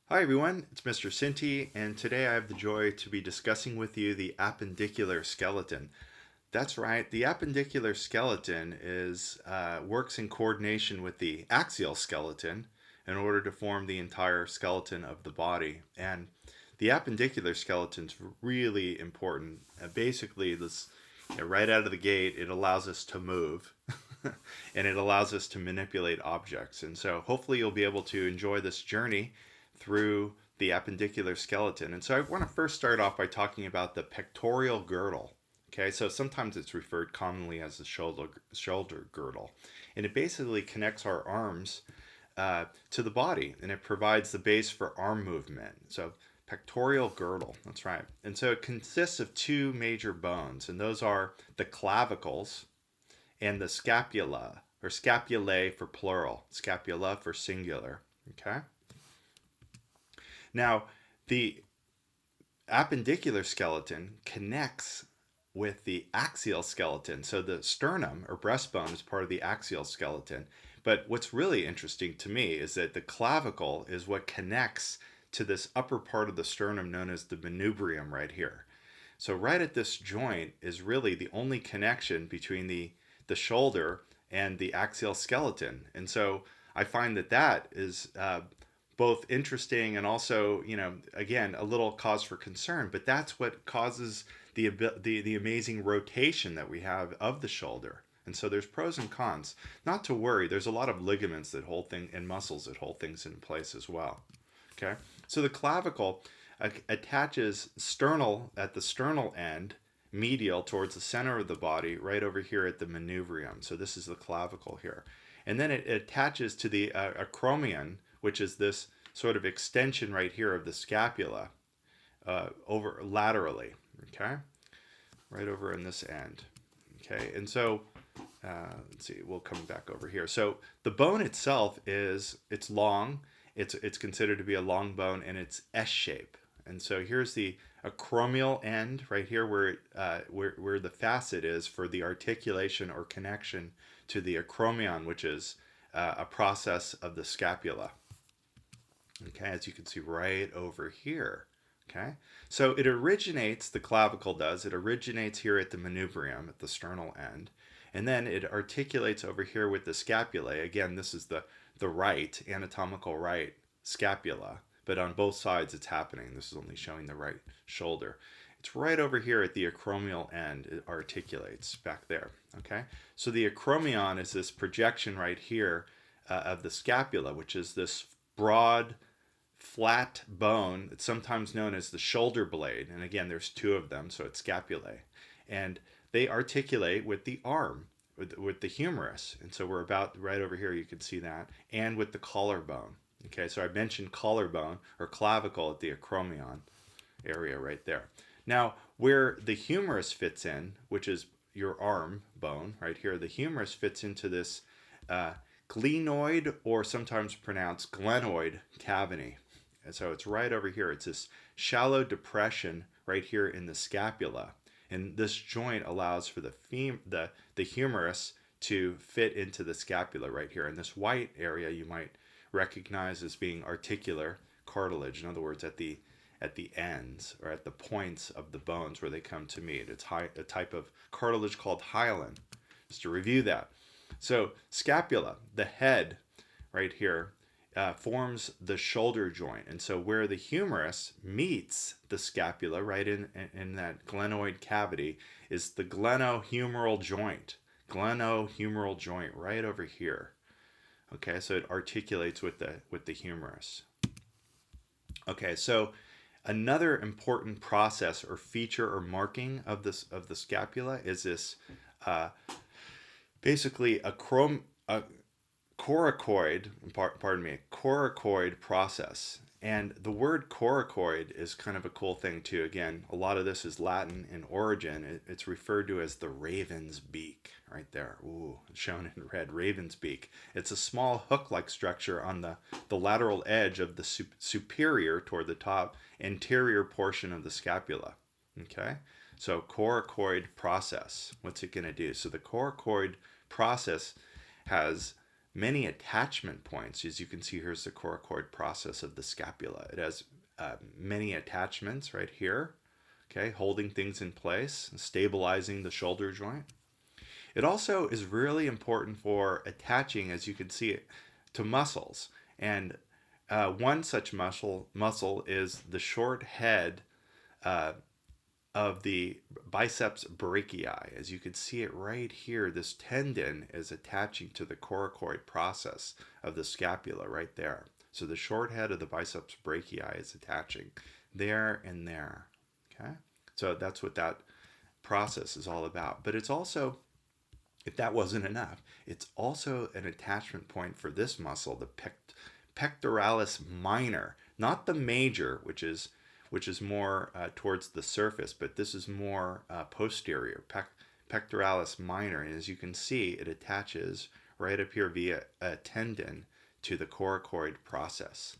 Hi everyone, it's Mr. Sinti, and today I have the joy to be discussing with you the appendicular skeleton. That's right, the appendicular skeleton works in coordination with the axial skeleton in order to form the entire skeleton of the body. And the appendicular skeleton is really important. Basically, right out of the gate, it allows us to move. And it allows us to manipulate objects. And so hopefully you'll be able to enjoy this journey through the appendicular skeleton. And so I want to first start off by talking about the pectoral girdle. Okay, so sometimes it's referred commonly as the shoulder girdle. And it basically connects our arms to the body, and it provides the base for arm movement. So pectoral girdle, that's right. And so it consists of two major bones, and those are the clavicles and the scapula, or scapulae for plural, scapula for singular. Okay? Now, the appendicular skeleton connects with the axial skeleton. So the sternum or breastbone is part of the axial skeleton. But what's really interesting to me is that the clavicle is what connects to this upper part of the sternum known as the manubrium right here. So right at this joint is really the only connection between the shoulder and the axial skeleton. And so I find that is both interesting and also, again, a little cause for concern. But that's what causes the amazing rotation that we have of the shoulder. And so there's pros and cons. Not to worry, there's a lot of ligaments that hold things and muscles that hold things in place as well. Okay, so the clavicle attaches at the sternal end, medial towards the center of the body, right over here at the manubrium. So this is the clavicle here. And then it attaches to the acromion, which is this sort of extension right here of the scapula, over laterally. Okay, right over in this end. Okay, and so let's see, we'll come back over here. So the bone itself it's long. It's considered to be a long bone, and it's S shape. And so here's the acromial end right here, where the facet is for the articulation or connection to the acromion, which is a process of the scapula. Okay, as you can see right over here. Okay, so it originates, the clavicle does, it originates here at the manubrium, at the sternal end, and then it articulates over here with the scapulae. Again, this is the right, anatomical right scapula, but on both sides it's happening. This is only showing the right shoulder. It's right over here at the acromial end. It articulates back there. Okay, so the acromion is this projection right here of the scapula, which is this broad, flat bone. It's sometimes known as the shoulder blade. And again, there's two of them, so it's scapulae. And they articulate with the arm, with the humerus. And so we're about right over here, you can see that, and with the collarbone. Okay, so I mentioned collarbone or clavicle at the acromion area right there. Now, where the humerus fits in, which is your arm bone right here, the humerus fits into this glenoid, or sometimes pronounced glenoid cavity. And so it's right over here. It's this shallow depression right here in the scapula. And this joint allows for the humerus to fit into the scapula right here. And this white area you might recognize as being articular cartilage. In other words, at the ends or at the points of the bones where they come to meet. It's a type of cartilage called hyaline. Just to review that. So scapula, the head right here, forms the shoulder joint. And so where the humerus meets the scapula, right in that glenoid cavity, is the glenohumeral joint. Glenohumeral joint right over here. Okay, so it articulates with the humerus. Okay, so another important process or feature or marking of the scapula is this basically a coracoid, coracoid process. And the word coracoid is kind of a cool thing too. Again, a lot of this is Latin in origin. It's referred to as the raven's beak right there. Ooh, shown in red, raven's beak. It's a small hook-like structure on the lateral edge of the superior toward the top anterior portion of the scapula. Okay, so coracoid process. What's it going to do? So the coracoid process has many attachment points. As you can see, here's the coracoid process of the scapula. It has many attachments right here, okay, holding things in place, stabilizing the shoulder joint. It also is really important for attaching, as you can see it, to muscles. And one such muscle is the short head uh, of the biceps brachii. As you can see it right here, this tendon is attaching to the coracoid process of the scapula right there. So the short head of the biceps brachii is attaching there and there. Okay, so that's what that process is all about. But it's also, if that wasn't enough, it's also an attachment point for this muscle, the pectoralis minor, not the major, which is more towards the surface, but this is more posterior, pectoralis minor. And as you can see, it attaches right up here via a tendon to the coracoid process.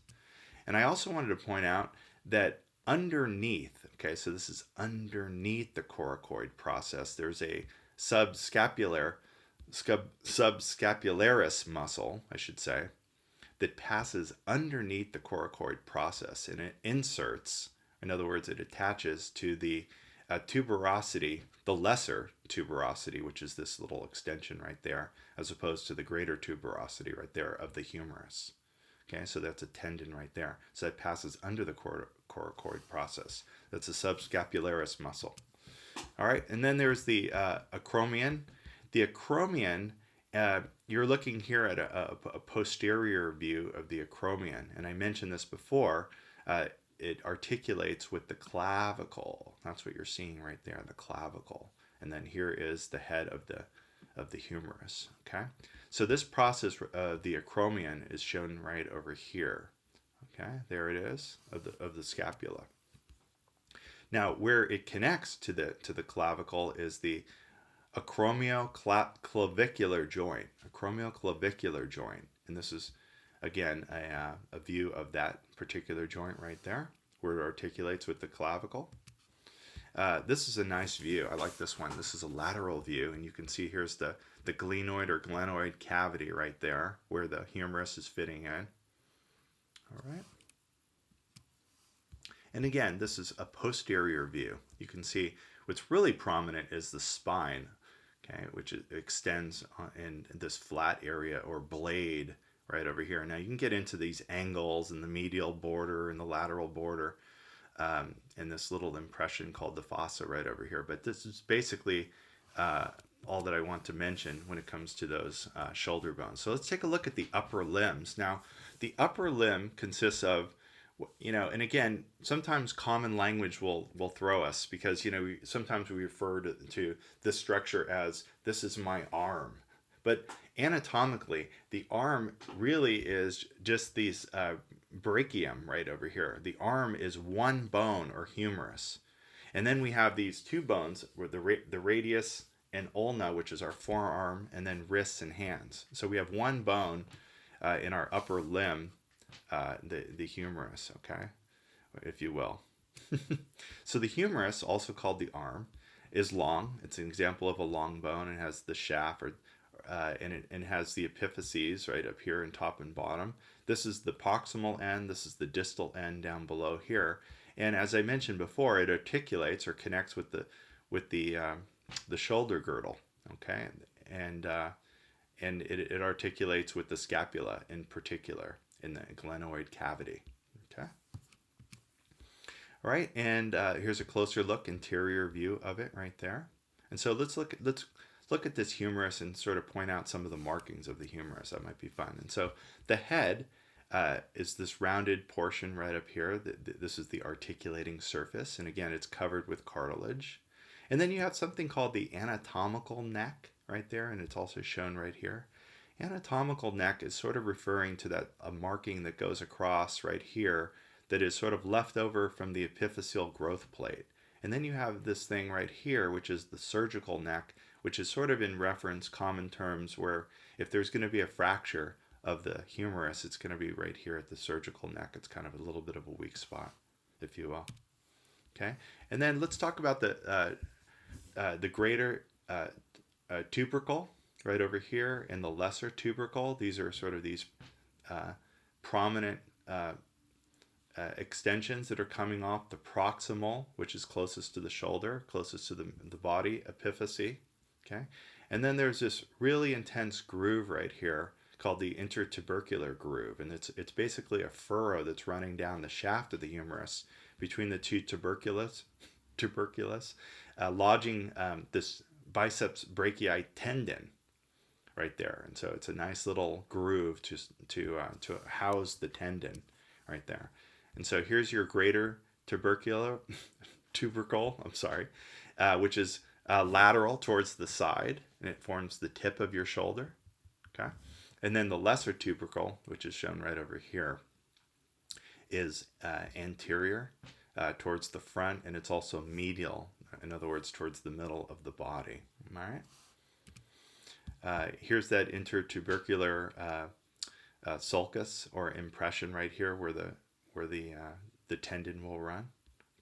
And I also wanted to point out that underneath, okay, so this is underneath the coracoid process, there's a subscapularis muscle, I should say, that passes underneath the coracoid process, and it inserts, in other words, it attaches to the tuberosity, the lesser tuberosity, which is this little extension right there, as opposed to the greater tuberosity right there of the humerus. Okay, so that's a tendon right there. So it passes under the coracoid process. That's a subscapularis muscle. All right, and then there's the acromion. The acromion, you're looking here at a posterior view of the acromion, and I mentioned this before. It articulates with the clavicle. That's what you're seeing right there, the clavicle. And then here is the head of the humerus. Okay, so this process of the acromion is shown right over here. Okay, there it is of the scapula. Now, where it connects to the clavicle is the Acromioclavicular Joint. Acromioclavicular Joint, and this is again a view of that particular joint right there, where it articulates with the clavicle. This is a nice view. I like this one. This is a lateral view, and you can see here's the glenoid or glenoid cavity right there, where the humerus is fitting in. All right. And again, this is a posterior view. You can see what's really prominent is the spine, okay, which extends in this flat area or blade right over here. Now you can get into these angles and the medial border and the lateral border and this little impression called the fossa right over here. But this is basically all that I want to mention when it comes to those shoulder bones. So let's take a look at the upper limbs. Now, the upper limb consists of, and again, sometimes common language will throw us because, sometimes we refer to this structure as, this is my arm. But anatomically, the arm really is just these brachium right over here. The arm is one bone or humerus. And then we have these two bones, where the radius and ulna, which is our forearm, and then wrists and hands. So we have one bone in our upper limb, the humerus, okay, if you will. So the humerus, also called the arm, is long. It's an example of a long bone. It has the shaft, and it has the epiphyses right up here in top and bottom. This is the proximal end. This is the distal end down below here. And as I mentioned before, it articulates or connects with the shoulder girdle, okay, and it articulates with the scapula in particular in the glenoid cavity. Okay. All right, and here's a closer look, interior view of it right there. And so let's look at this humerus and sort of point out some of the markings of the humerus. That might be fun. And so the head is this rounded portion right up here. This is the articulating surface, and again, it's covered with cartilage. And then you have something called the anatomical neck right there, and it's also shown right here. Anatomical neck is sort of referring to a marking that goes across right here that is sort of left over from the epiphyseal growth plate. And then you have this thing right here, which is the surgical neck, which is sort of in reference, common terms, where if there's going to be a fracture of the humerus, it's going to be right here at the surgical neck. It's kind of a little bit of a weak spot, if you will. Okay, and then let's talk about the greater tubercle right over here in the lesser tubercle. These are sort of these prominent extensions that are coming off the proximal, which is closest to the shoulder, closest to the body epiphyse. Okay, and then there's this really intense groove right here called the intertubercular groove, and it's basically a furrow that's running down the shaft of the humerus between the two tuberculus, lodging this biceps brachii tendon right there, and so it's a nice little groove to house the tendon right there. And so here's your greater tubercle, I'm sorry, which is lateral towards the side, and it forms the tip of your shoulder. Okay, and then the lesser tubercle, which is shown right over here, is anterior towards the front, and it's also medial, in other words, towards the middle of the body. All right. Here's that intertubercular sulcus or impression right here, where the tendon will run.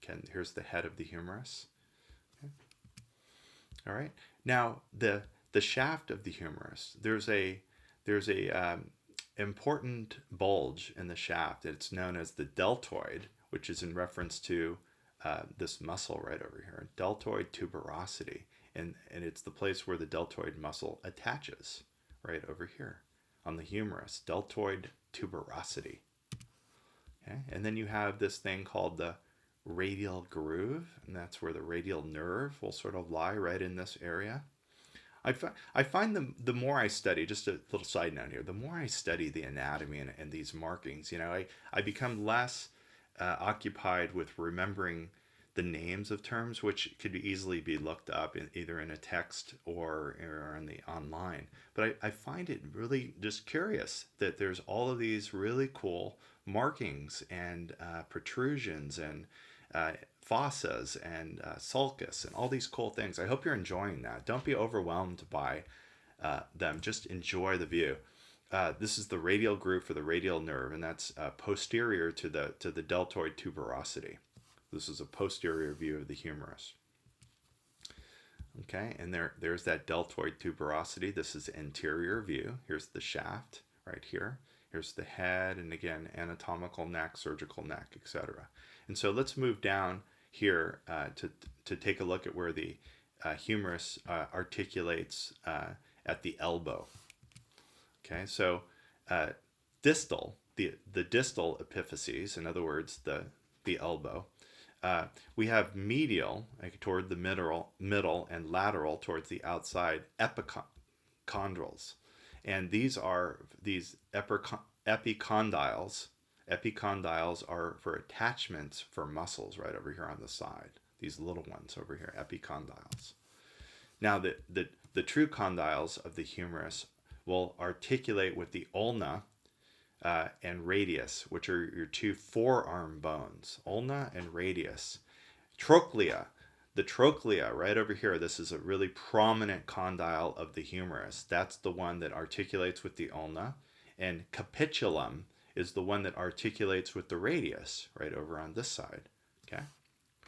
Okay, here's the head of the humerus. Okay. All right. Now the shaft of the humerus. There's a important bulge in the shaft. It's known as the deltoid, which is in reference to this muscle right over here, deltoid tuberosity, and it's the place where the deltoid muscle attaches, right over here on the humerus, deltoid tuberosity. Okay, and then you have this thing called the radial groove, and that's where the radial nerve will sort of lie, right in this area. I find the more I study, just a little side note here, the more I study the anatomy and these markings, I become less occupied with remembering the names of terms, which could easily be looked up either in a text or in the online. But I find it really just curious that there's all of these really cool markings and protrusions and fossas and sulcus and all these cool things. I hope you're enjoying that. Don't be overwhelmed by them. Just enjoy the view. This is the radial groove for the radial nerve, and that's posterior to the deltoid tuberosity. This is a posterior view of the humerus. Okay, and there's that deltoid tuberosity. This is anterior view. Here's the shaft right here. Here's the head, and again, anatomical neck, surgical neck, etc. And so let's move down here to take a look at where the humerus articulates at the elbow. Okay, so distal, the distal epiphyses, in other words, the elbow, we have medial, like toward the middle, and lateral towards the outside epicondyles. And these are these epicondyles. Epicondyles are for attachments for muscles right over here on the side. These little ones over here, epicondyles. Now the true condyles of the humerus will articulate with the ulna and radius, which are your two forearm bones, ulna and radius. Trochlea, the trochlea right over here, this is a really prominent condyle of the humerus. That's the one that articulates with the ulna, and capitulum is the one that articulates with the radius right over on this side. Okay,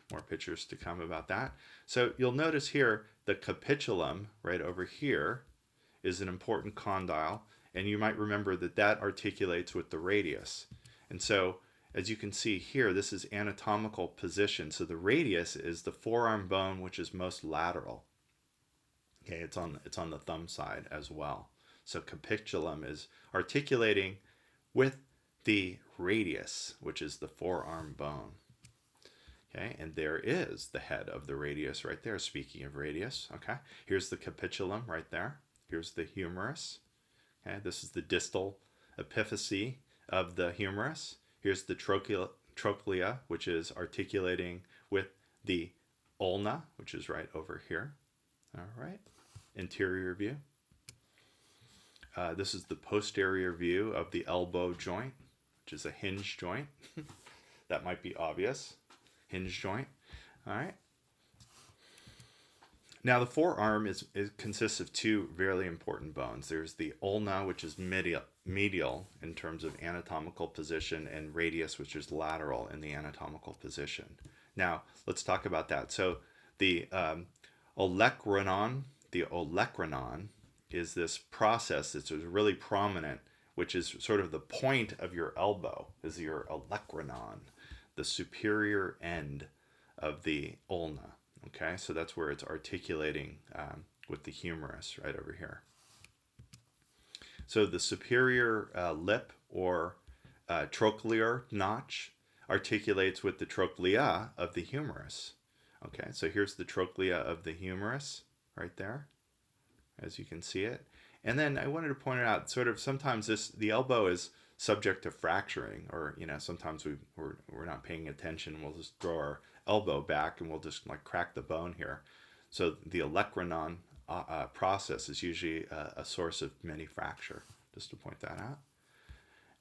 more pictures to come about that. So you'll notice here the capitulum right over here is an important condyle, and you might remember that articulates with the radius. And so as you can see here, this is anatomical position. So the radius is the forearm bone, which is most lateral. Okay, it's on the thumb side as well. So capitulum is articulating with the radius, which is the forearm bone. Okay, and there is the head of the radius right there. Speaking of radius, okay, here's the capitulum right there. Here's the humerus. Okay, this is the distal epiphyse of the humerus. Here's the trochlea, which is articulating with the ulna, which is right over here. All right, interior view. This is the posterior view of the elbow joint, which is a hinge joint. That might be obvious. Hinge joint. All right. Now the forearm consists of two really important bones. There's the ulna, which is medial in terms of anatomical position, and radius, which is lateral in the anatomical position. Now let's talk about that. So the olecranon is this process that's really prominent, which is sort of the point of your elbow, is your olecranon, the superior end of the ulna. Okay, so that's where it's articulating with the humerus right over here. So the superior lip or trochlear notch articulates with the trochlea of the humerus. Okay, so here's the trochlea of the humerus right there, as you can see it. And then I wanted to point out, sort of sometimes the elbow is subject to fracturing, or sometimes we're not paying attention. We'll just throw our elbow back and we'll just like crack the bone here. So the olecranon process is usually a source of many fracture, just to point that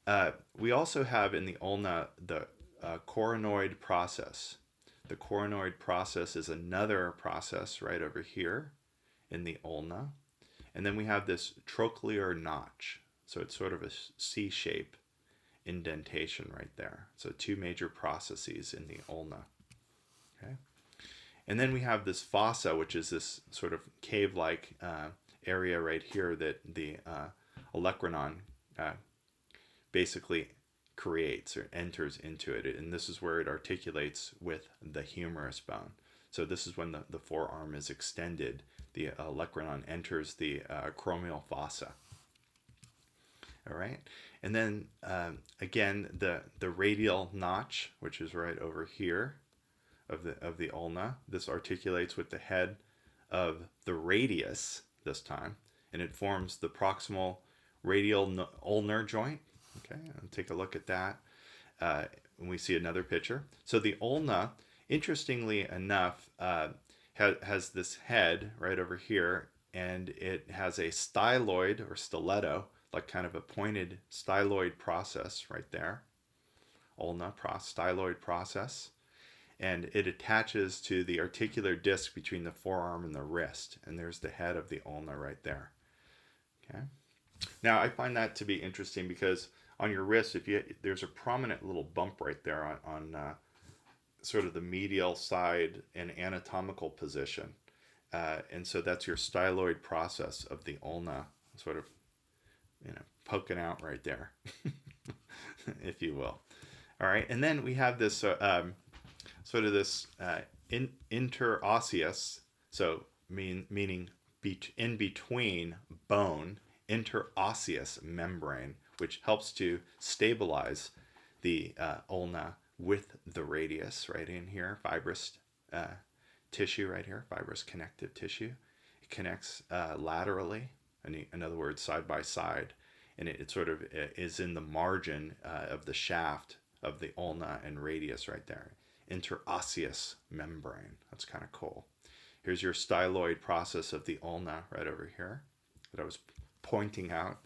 out. We also have in the ulna the coronoid process. The coronoid process is another process right over here in the ulna. And then we have this trochlear notch. So it's sort of a C-shape indentation right there. So two major processes in the ulna. Okay. And then we have this fossa, which is this sort of cave-like area right here that the olecranon basically creates or enters into it. And this is where it articulates with the humerus bone. So this is when the forearm is extended. The olecranon enters the acromial fossa. All right. And then again, the radial notch, which is right over here, of the ulna. This articulates with the head of the radius this time, and it forms the proximal radial ulnar joint. Okay, I'll take a look at that when we see another picture. So the ulna, interestingly enough, has this head right over here, and it has a styloid or stiletto, like kind of a pointed styloid process right there. Ulna styloid process. And it attaches to the articular disc between the forearm and the wrist. And there's the head of the ulna right there. Okay. Now I find that to be interesting because on your wrist, there's a prominent little bump right there on sort of the medial side and anatomical position. And so that's your styloid process of the ulna, sort of, poking out right there, if you will. All right. And then we have this sort of this interosseous, so meaning in between bone, interosseous membrane, which helps to stabilize the ulna with the radius right in here, fibrous tissue right here, fibrous connective tissue. It connects laterally, in other words, side by side, and it sort of is in the margin of the shaft of the ulna and radius right there. Interosseous membrane. That's kind of cool. Here's your styloid process of the ulna right over here that I was pointing out.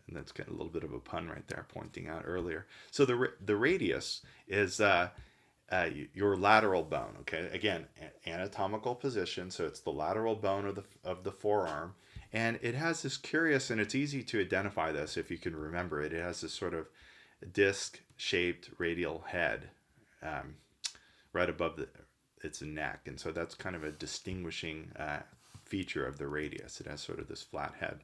And that's got a little bit of a pun right there, pointing out earlier. So the radius is your lateral bone. Okay, again, anatomical position. So it's the lateral bone of the forearm, and it has this curious, and it's easy to identify this if you can remember it. It has this sort of disc-shaped radial head right above its neck, and so that's kind of a distinguishing feature of the radius. It has sort of this flat head,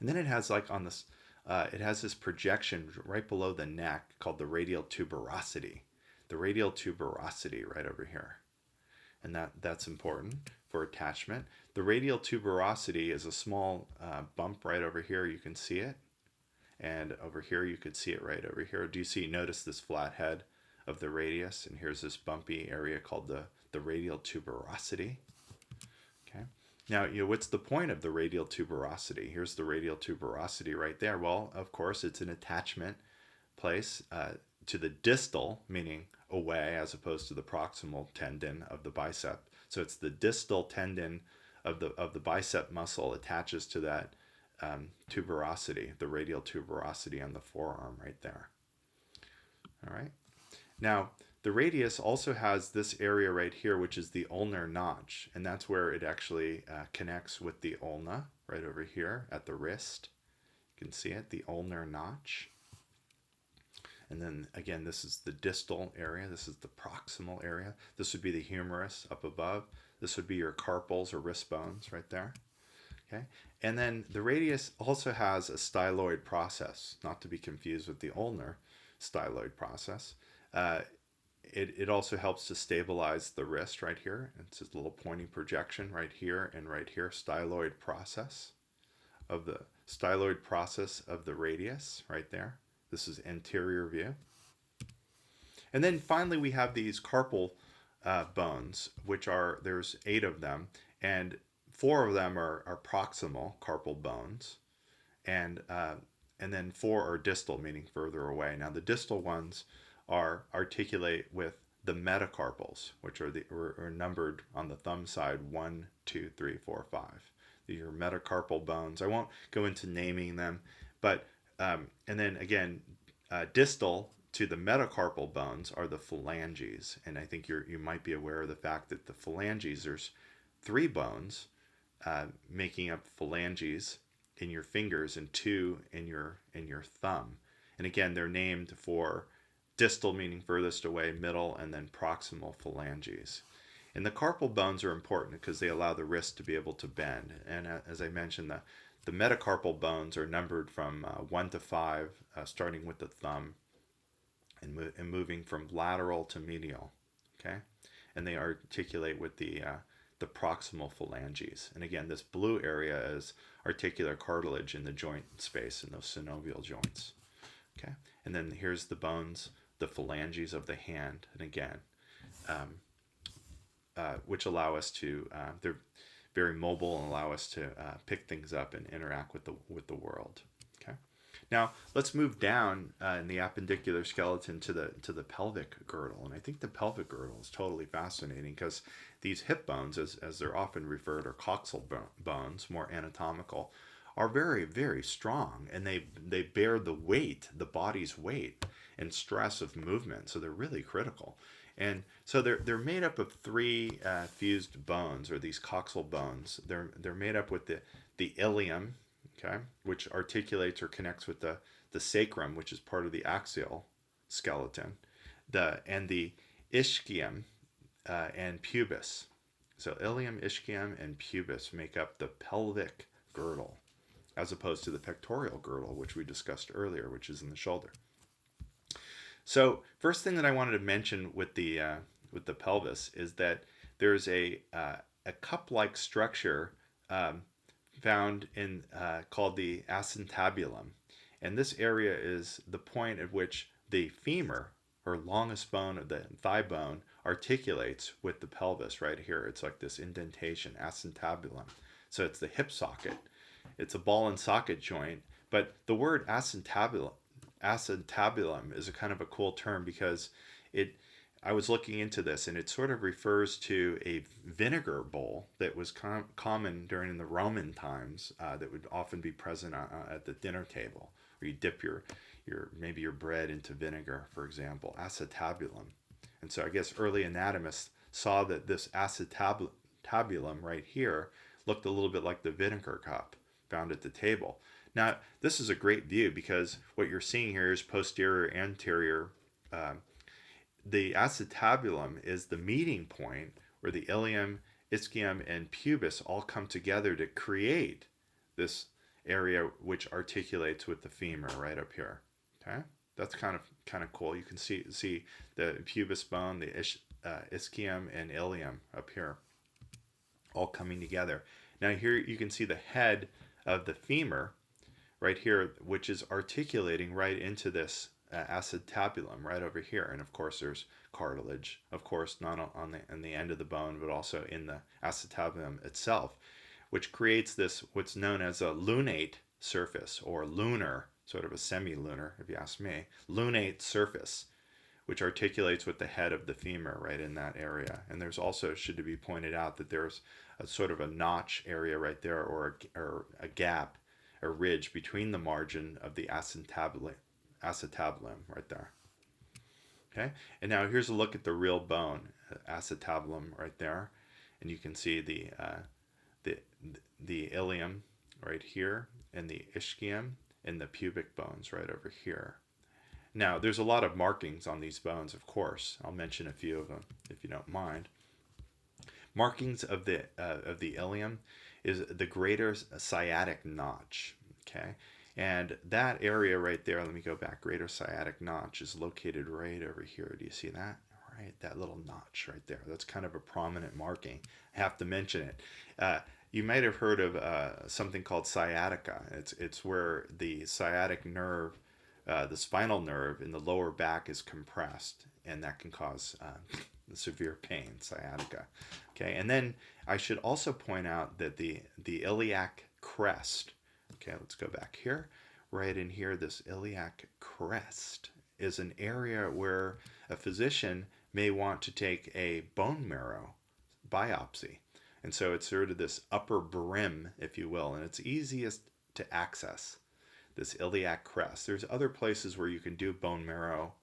and then it has like on this, it has this projection right below the neck called the Radialtuberosity. The Radialtuberosity right over here, and that's important for attachment. The Radialtuberosity is a small bump right over here. You can see it, and over here you could see it right over here. Do you see? Notice this flat head of the radius, and here's this bumpy area called the Radialtuberosity. Okay. Now, what's the point of the Radialtuberosity? Here's the Radialtuberosity right there. Well, of course, it's an attachment place to the distal, meaning away, as opposed to the proximal tendon of the bicep. So it's the distal tendon of the bicep muscle attaches to that tuberosity, the Radialtuberosity on the forearm right there. All right. Now, the radius also has this area right here, which is the ulnar notch, and that's where it actually connects with the ulna, right over here at the wrist. You can see it, the ulnar notch. And then, again, this is the distal area. This is the proximal area. This would be the humerus up above. This would be your carpals or wrist bones right there. Okay, and then the radius also has a styloid process, not to be confused with the ulnar styloid process. Uh, it also helps to stabilize the wrist right here. It's a little pointing projection right here and right here, styloid process of the radius right there. This is anterior view. And then finally we have these carpal bones, which are, there's 8 of them, and 4 of them are proximal carpal bones, and then 4 are distal, meaning further away. Now the distal ones are articulate with the metacarpals, which are numbered on the thumb side 1, 2, 3, 4, 5. These are metacarpal bones. I won't go into naming them, but and then again, distal to the metacarpal bones are the phalanges, and I think you might be aware of the fact that the phalanges, there's 3 bones making up phalanges in your fingers and 2 in your thumb, and again they're named for distal meaning furthest away, middle, and then proximal phalanges. And the carpal bones are important because they allow the wrist to be able to bend. And as I mentioned, the metacarpal bones are numbered from 1 to 5, starting with the thumb and moving from lateral to medial. Okay, and they articulate with the proximal phalanges. And again, this blue area is articular cartilage in the joint space in those synovial joints. Okay, and then here's the bones, the phalanges of the hand, and again, which allow us to, they're very mobile and allow us to pick things up and interact with the world. Okay, now let's move down in the appendicular skeleton to the pelvic girdle, and I think the pelvic girdle is totally fascinating because these hip bones, as they're often referred, or coxal bones, more anatomical, are very, very strong, and they bear the weight, the body's weight and stress of movement, so they're really critical. And so they're made up of 3 fused bones, or these coxal bones. They're made up with the ilium, okay, which articulates or connects with the sacrum, which is part of the axial skeleton, and the ischium and pubis. So ilium, ischium, and pubis make up the pelvic girdle, as opposed to the pectoral girdle, which we discussed earlier, which is in the shoulder. So first thing that I wanted to mention with the pelvis is that there's a cup-like structure found in called the acetabulum, and this area is the point at which the femur, or longest bone of the thigh bone, articulates with the pelvis right here. It's like this indentation, acetabulum. So it's the hip socket. It's a ball and socket joint, but the word acetabulum is a kind of a cool term because I was looking into this, and it sort of refers to a vinegar bowl that was common during the Roman times, that would often be present at the dinner table, where you dip maybe your bread into vinegar, for example, acetabulum. And so I guess early anatomists saw that this acetabulum right here looked a little bit like the vinegar cup found at the table. Now, this is a great view because what you're seeing here is posterior, anterior. The acetabulum is the meeting point where the ilium, ischium, and pubis all come together to create this area which articulates with the femur right up here. Okay, that's kind of cool. You can see the pubis bone, the ischium, and ilium up here, all coming together. Now here you can see the head of the femur right here, which is articulating right into this acetabulum right over here. And of course there's cartilage, of course, not on the end of the bone, but also in the acetabulum itself, which creates this what's known as a lunate surface, or lunar, sort of a semi-lunar, if you ask me, lunate surface, which articulates with the head of the femur right in that area. And there's also, should be pointed out, that there's a sort of a notch area right there, or a gap, a ridge between the margin of the acetabulum right there. Okay, and now here's a look at the real bone, acetabulum right there, and you can see the ilium right here, and the ischium, and the pubic bones right over here. Now, there's a lot of markings on these bones, of course. I'll mention a few of them if you don't mind. Markings of the ilium is the greater sciatic notch. Okay, and that area right there. Let me go back. Greater sciatic notch is located right over here. Do you see that? Right, that little notch right there. That's kind of a prominent marking. I have to mention it. You might have heard of something called sciatica. It's where the sciatic nerve, the spinal nerve in the lower back is compressed, and that can cause severe pain, sciatica. Okay, and then I should also point out that the iliac crest. Okay, let's go back here. Right in here, this iliac crest is an area where a physician may want to take a bone marrow biopsy. And so it's sort of this upper brim, if you will, and it's easiest to access this iliac crest. There's other places where you can do bone marrow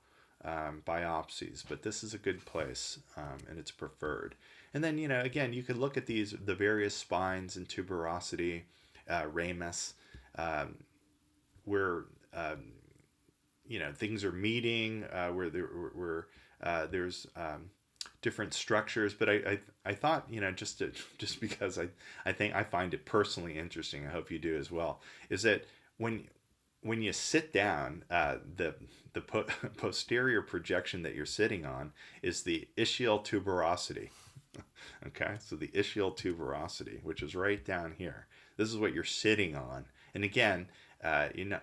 biopsies, but this is a good place, and it's preferred. And then, again, you could look at the various spines and tuberosity, ramus, where things are meeting, where there's different structures. But I thought, just because I think I find it personally interesting, I hope you do as well, is that when you sit down, the posterior projection that you're sitting on is the ischialtuberosity. Okay, so the ischialtuberosity, which is right down here. This is what you're sitting on. And again,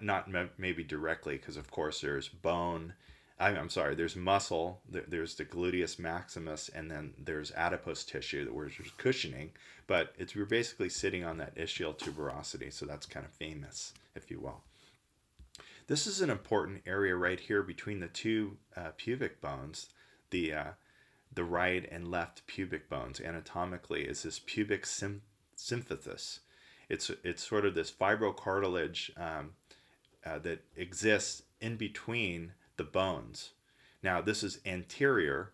not maybe directly, because of course there's bone. I'm sorry, there's muscle, there's the gluteus maximus, and then there's adipose tissue that we're just cushioning. But we're basically sitting on that ischialtuberosity, so that's kind of famous, if you will. This is an important area right here between the two pubic bones, the right and left pubic bones. Anatomically, is this pubic symphysis. It's sort of this fibrocartilage that exists in between the bones. Now, this is anterior,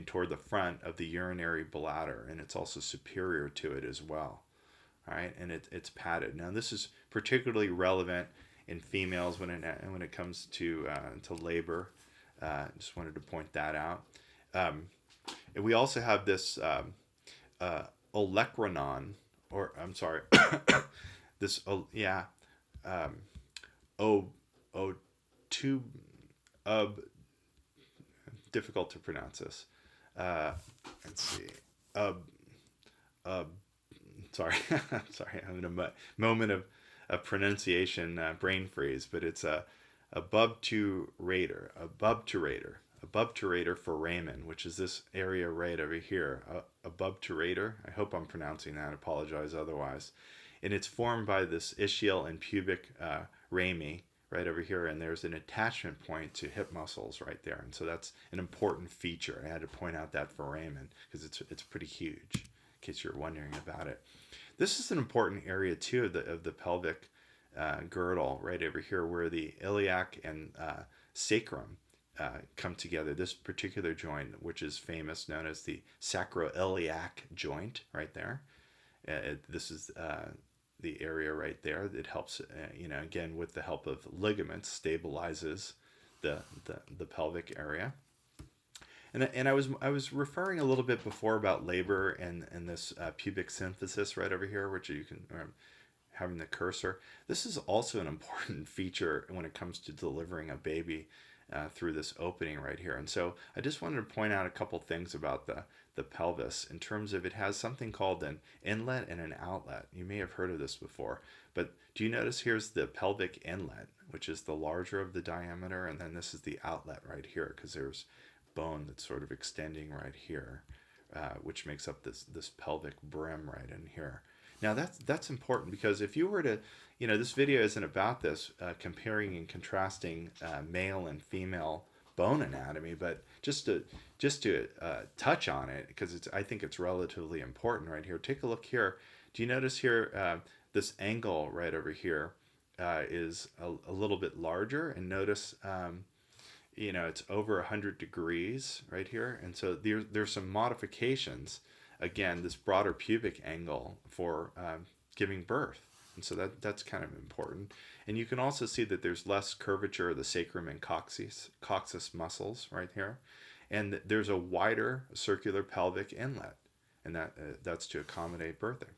toward the front of the urinary bladder, and it's also superior to it as well. All right, and it's padded. Now, this is particularly relevant in females when it comes to labor. Just wanted to point that out. And we also have this Olecranon, or I'm sorry, this difficult to pronounce this. Let's see. Sorry, sorry. I'm in a moment of pronunciation, brain freeze, but it's a abubturator foramen, which is this area right over here. Abubturator. I hope I'm pronouncing that. I apologize otherwise. And it's formed by this ischial and pubic rami right over here, and there's an attachment point to hip muscles right there, and so that's an important feature. I had to point out that foramen because it's pretty huge, in case you're wondering about it. This is an important area too of the pelvic girdle right over here, where the iliac and sacrum come together. This particular joint, which is famous, known as the sacroiliac joint, right there. This is the area right there that helps, again, with the help of ligaments, stabilizes the pelvic area. And I was referring a little bit before about labor and this pubic symphysis right over here, which you can having the cursor. This is also an important feature when it comes to delivering a baby through this opening right here. And so I just wanted to point out a couple things about the pelvis in terms of it has something called an inlet and an outlet. You may have heard of this before, but do you notice here's the pelvic inlet, which is the larger of the diameter, and then this is the outlet right here, because there's bone that's sort of extending right here, which makes up this pelvic brim right in here. Now that's important, because if you were to, this video isn't about this, comparing and contrasting male and female bone anatomy, but just to touch on it, because I think it's relatively important right here. Take a look here. Do you notice here this angle right over here is a little bit larger, and notice it's over 100 degrees right here, and so there's some modifications. Again, this broader pubic angle for giving birth. And so that's kind of important. And you can also see that there's less curvature of the sacrum and coccyx muscles right here. And there's a wider circular pelvic inlet. and that's to accommodate birthing.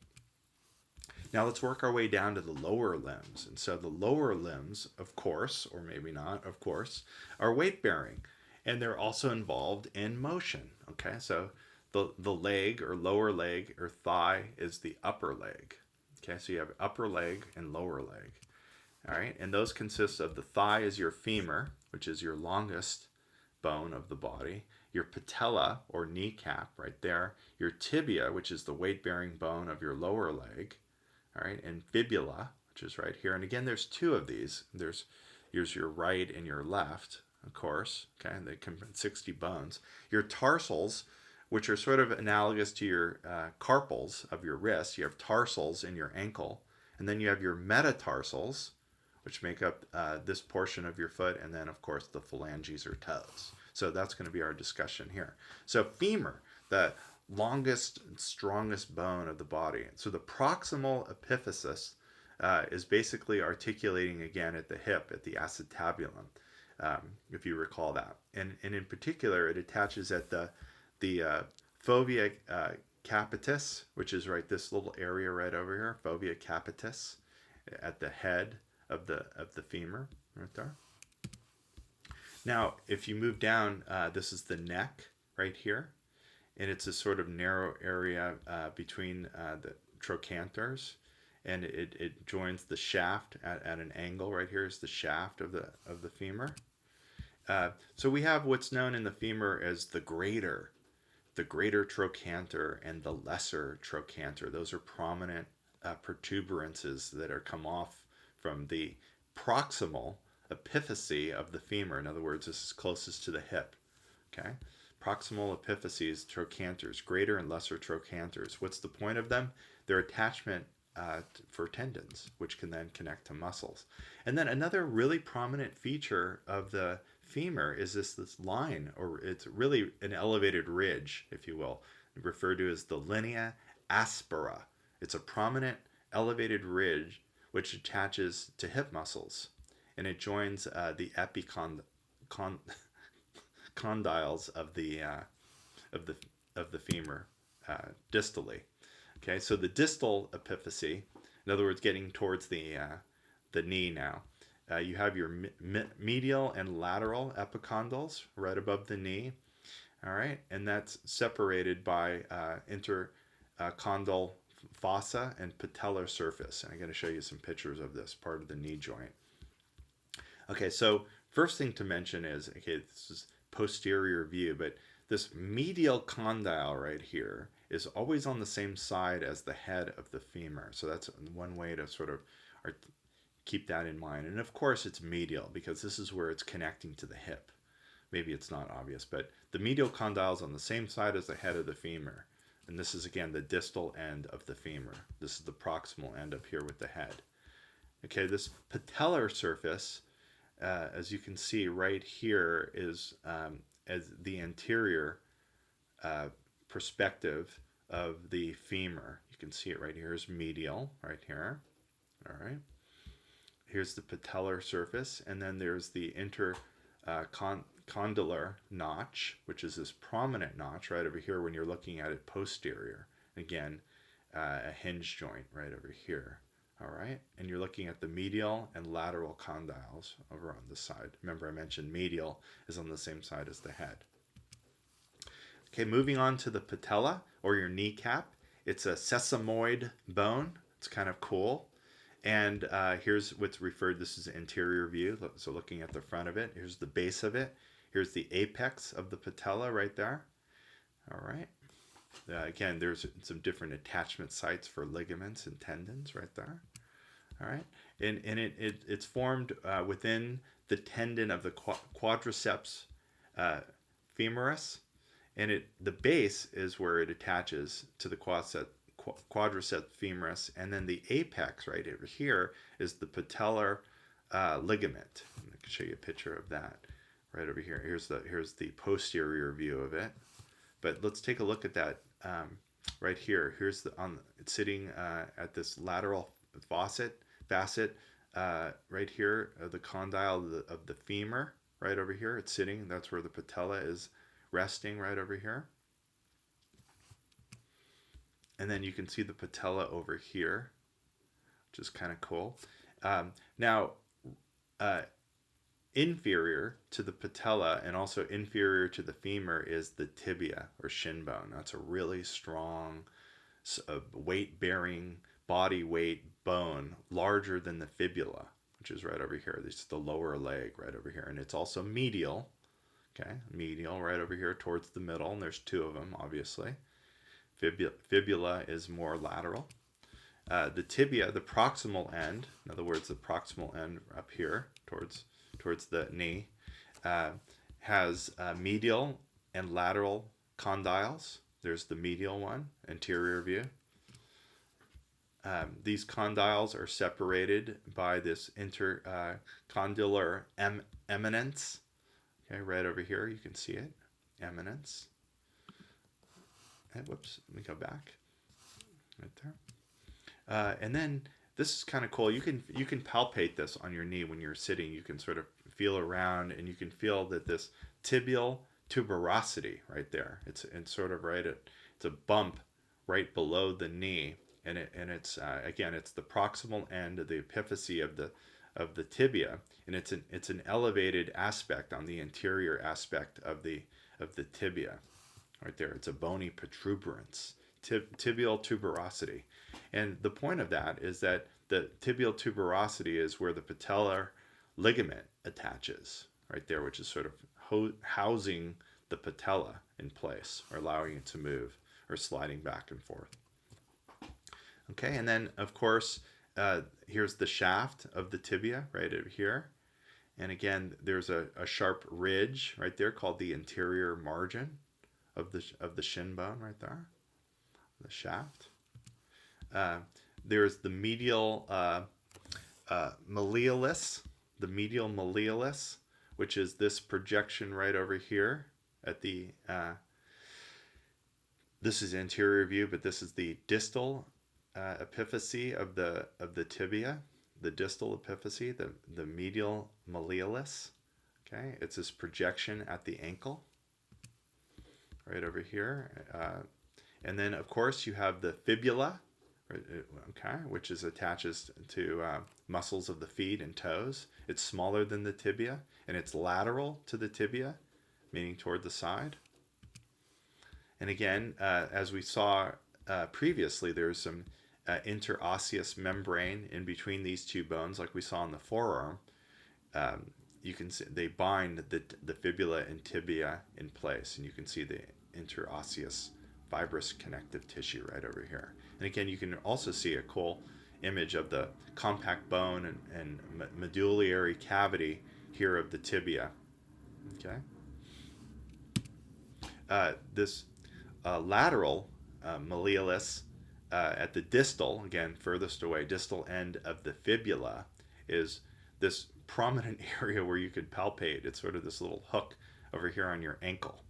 Now let's work our way down to the lower limbs. And so the lower limbs, of course, or maybe not, of course, are weight bearing. And they're also involved in motion. Okay, so the leg or lower leg or thigh is the upper leg. Okay, so you have upper leg and lower leg. All right, and those consist of the thigh is your femur, which is your longest bone of the body, your patella or kneecap right there, your tibia, which is the weight-bearing bone of your lower leg, all right, and fibula, which is right here. And again, there's two of these. Here's your right and your left, of course. Okay, they come from 60 bones. Your tarsals, which are sort of analogous to your carpals of your wrist. You have tarsals in your ankle, and then you have your metatarsals, which make up this portion of your foot, and then, of course, the phalanges or toes. So that's going to be our discussion here. So femur, the longest and strongest bone of the body. So the proximal epiphysis is basically articulating again at the hip, at the acetabulum, if you recall that. And in particular, it attaches at the fovea capitis, which is right this little area right over here, fovea capitis, at the head of the femur, right there. Now, if you move down, this is the neck right here, and it's a sort of narrow area between the trochanters, and it joins the shaft at an angle. Right here is the shaft of the femur. So we have what's known in the femur as the greater trochanter and the lesser trochanter. Those are prominent protuberances that are come off from the proximal epiphyse of the femur. In other words, this is closest to the hip. Okay, proximal epiphyses, trochanters, greater and lesser trochanters. What's the point of them? Their attachment for tendons, which can then connect to muscles. And then another really prominent feature of the femur is this line, or it's really an elevated ridge, if you will, referred to as the linea aspera. It's a prominent elevated ridge which attaches to hip muscles, and it joins the epicondyles of the femur distally. Okay, so the distal epiphyse, in other words, getting towards the knee now. You have your medial and lateral epicondyles right above the knee. All right, and that's separated by intercondyle fossa and patellar surface. And I'm going to show you some pictures of this part of the knee joint. Okay, so first thing to mention is, okay, this is posterior view, but this medial condyle right here is always on the same side as the head of the femur. So that's one way to sort of keep that in mind. And of course it's medial because this is where it's connecting to the hip. Maybe it's not obvious, but the medial condyle is on the same side as the head of the femur. And this is, again, the distal end of the femur. This is the proximal end up here with the head. Okay, this patellar surface, as you can see right here, is as the anterior perspective of the femur. You can see it right here is medial, right here. All right. Here's the patellar surface, and then there's the intercondylar notch, which is this prominent notch right over here when you're looking at it posterior. Again, a hinge joint right over here. All right, and you're looking at the medial and lateral condyles over on this side. Remember, I mentioned medial is on the same side as the head. Okay, moving on to the patella or your kneecap. It's a sesamoid bone. It's kind of cool. And here's what's referred, this is anterior view, so looking at the front of it. Here's the base of it. Here's the apex of the patella right there. All right. Again, there's some different attachment sites for ligaments and tendons right there. All right. And it's formed within the tendon of the quadriceps femoris. And the base is where it attaches to the quadriceps femoris, and then the apex right over here is the patellar ligament. I can show you a picture of that right over here. Here's the posterior view of it. But let's take a look at that right here. Here's it's sitting at this lateral facet right here, the condyle of the femur right over here. It's sitting. That's where the patella is resting right over here. And then you can see the patella over here, which is kind of cool. Now, inferior to the patella and also inferior to the femur is the tibia or shin bone. That's a really strong, weight-bearing, body weight bone, larger than the fibula, which is right over here. This is the lower leg right over here. And it's also medial, okay? Medial right over here towards the middle, and there's two of them, obviously. Fibula is more lateral. The tibia, the proximal end, in other words, the proximal end up here towards the knee, has medial and lateral condyles. There's the medial one, anterior view. These condyles are separated by this intercondylar eminence. Okay, right over here, you can see it, eminence. And whoops, let me go back. Right there. And then this is kind of cool. You can palpate this on your knee when you're sitting. You can sort of feel around, and you can feel that this tibial tuberosity right there. It's sort of it's a bump right below the knee, and it's again, it's the proximal end of the epiphyse of the tibia, and it's an elevated aspect on the anterior aspect of the tibia. Right there, it's a bony protuberance, tibial tuberosity. And the point of that is that the tibial tuberosity is where the patellar ligament attaches, right there, which is sort of housing the patella in place, or allowing it to move, or sliding back and forth. Okay, and then, of course, here's the shaft of the tibia, right over here. And again, there's a sharp ridge right there called the anterior margin of the shin bone right there, the shaft. There's the medial malleolus, which is this projection right over here at the. This is anterior view, but this is the distal epiphyse of the tibia, the distal epiphyse, the medial malleolus. Okay, it's this projection at the ankle. Right over here, and then of course you have the fibula, okay, which attaches to muscles of the feet and toes. It's smaller than the tibia, and it's lateral to the tibia, meaning toward the side. And again, as we saw previously, there's some interosseous membrane in between these two bones, like we saw in the forearm. You can see they bind the fibula and tibia in place, and you can see the interosseous fibrous connective tissue right over here. And again, you can also see a cool image of the compact bone and medullary cavity here of the tibia. Okay. This lateral malleolus at the distal, again, furthest away, distal end of the fibula is this prominent area where you could palpate. It's sort of this little hook over here on your ankle.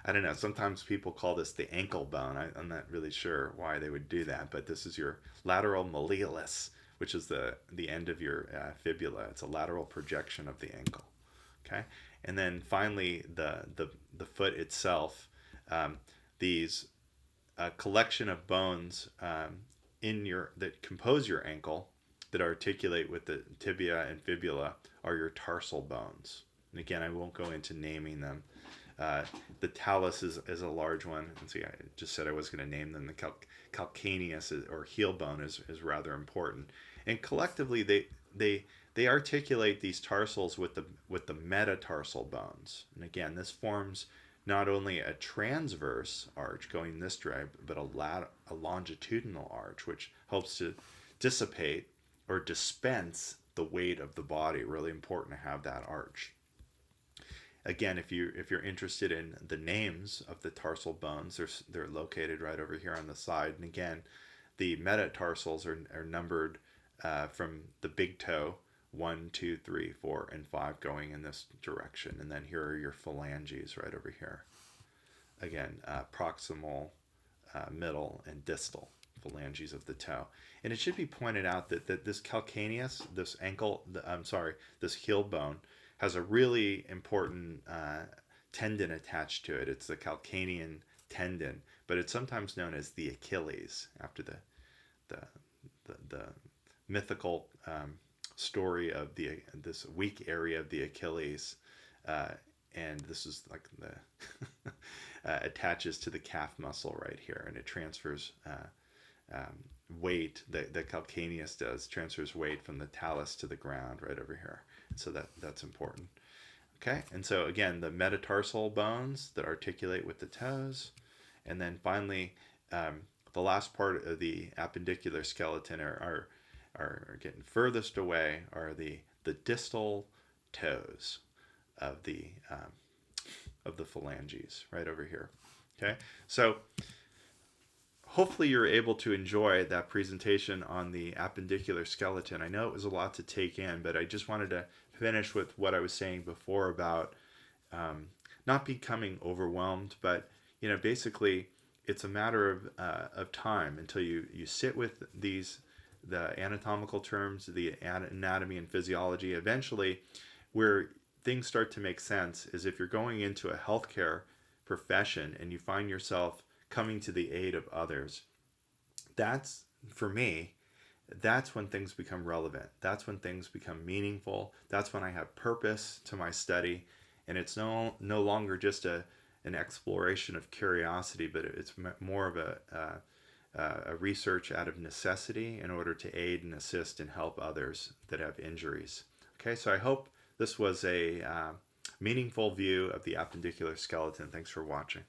I don't know. Sometimes people call this the ankle bone. I'm not really sure why they would do that, but this is your lateral malleolus, which is the end of your fibula. It's a lateral projection of the ankle. Okay, and then finally the foot itself. These collection of bones that compose your ankle that articulate with the tibia and fibula are your tarsal bones. And again, I won't go into naming them. The talus is a large one. And see, I just said I was going to name them. The calcaneus or heel bone is rather important. And collectively, they articulate these tarsals with the metatarsal bones. And again, this forms not only a transverse arch going this direction, but a longitudinal arch, which helps to dissipate or dispense the weight of the body. Really important to have that arch. Again, if you're interested in the names of the tarsal bones, they're located right over here on the side. And again, the metatarsals are numbered from the big toe, 1, 2, 3, 4, and 5 going in this direction. And then here are your phalanges right over here. Again, proximal, middle, and distal phalanges of the toe. And it should be pointed out that this calcaneus, this heel bone, has a really important tendon attached to it. It's the calcanean tendon, but it's sometimes known as the Achilles, after the mythical story of this weak area of the Achilles, and this is like the attaches to the calf muscle right here, and it transfers weight. The calcaneus transfers weight from the talus to the ground right over here. So that's important. Okay, and so again, the metatarsal bones that articulate with the toes, and then finally, the last part of the appendicular skeleton are getting furthest away are the distal toes of the phalanges right over here. Okay, so hopefully you're able to enjoy that presentation on the appendicular skeleton. I know it was a lot to take in, but I just wanted to finish with what I was saying before about not becoming overwhelmed, but basically it's a matter of time until you sit with the anatomical terms, the anatomy and physiology. Eventually, where things start to make sense is if you're going into a healthcare profession and you find yourself coming to the aid of others. That's, for me, that's when things become relevant. That's when things become meaningful. That's when I have purpose to my study, and it's no longer just an exploration of curiosity, but it's more of a research out of necessity in order to aid and assist and help others that have injuries. Okay, so I hope this was a meaningful view of the appendicular skeleton. Thanks for watching.